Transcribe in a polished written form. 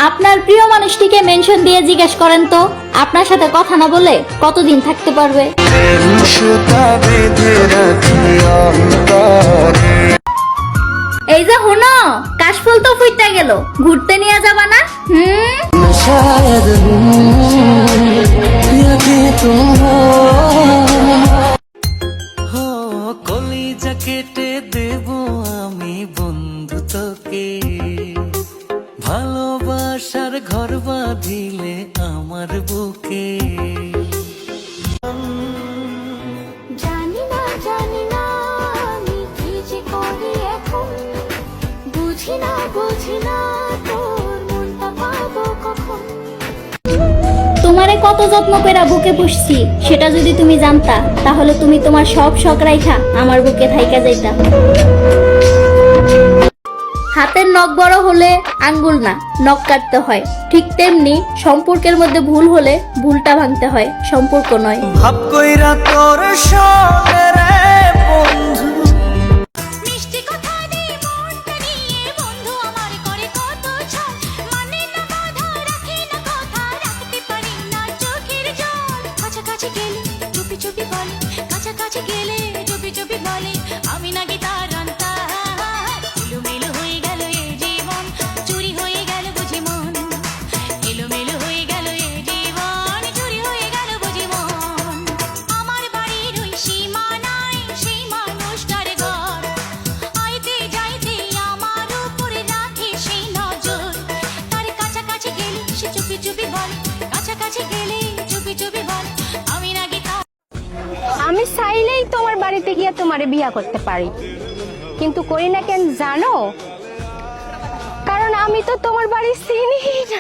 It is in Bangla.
আপনার প্রিয় মানুষটিকে মেনশন দিয়ে জিজ্ঞেস করেন তো আপনার সাথে কথা না বলে কতদিন থাকতে পারবে। এই যে হুনো, কাশফুল তো ফুইটা গেল, ঘুরতে নিয়ে যাবা না? কলিজা কেটে দেব আমি বন্ধু তোকে, ভালোবাসার ঘর বাঁধিলে আমার বুকে। জানি না আমি কি যে করি এখন, বুঝি না তোর মনটা পাবো কখন। তোমারে কত যত্ন করে বুকে পুষছি সেটা যদি তুমি জানতা, তাহলে তুমি তোমার সব শখ রাইখা আমার বুকে থাইকা যাইতা। হাতের নখ বড় হলে আঙ্গুল না নখ কাটতে হয়, ঠিক তেমনি সম্পর্কের মধ্যে ভুল হলে ভুলটা ভাঙতে হয়, সম্পর্ক নয়। ভাব কইরা তোর সঙ্গে রে বন্ধু, মিষ্টি কথা দিয়ে মনটা নিয়ে বন্ধু আমার করে কত ছল, মানে না বাধা রাখি না কথা, রাখতে পারি না চোখের জল। কাছাকাছি গেলে চুপি চুপি বলে, কাছাকাছি গেলে চুপি চুপি বলে আমি নাকি তার আন্তা। এলোমেলো হয়ে গেল এ জীবন, চুরি হয়ে গেল বুঝি মন। এলোমেলো হয়ে গেল এ জীবন, চুরি হয়ে গেল বুঝি মন। আমার বাড়ির ওই সীমানায় সেই মানুষটার ঘর, আইতে যাইতে আমার উপরে রাখে সেই নজর। তার কাছাকাছি গেলে সে চুপি চুপি বলে, কাছাকাছি গেলে চুপি চুপি বলে আমি নাকি তার। আমি চাইলেই তোমার বাড়িতে গিয়ে তোমারে বিয়া করতে পারি, কিন্তু করি না কেন জানো? কারণ আমি তো তোমার বাড়ি চিনি না।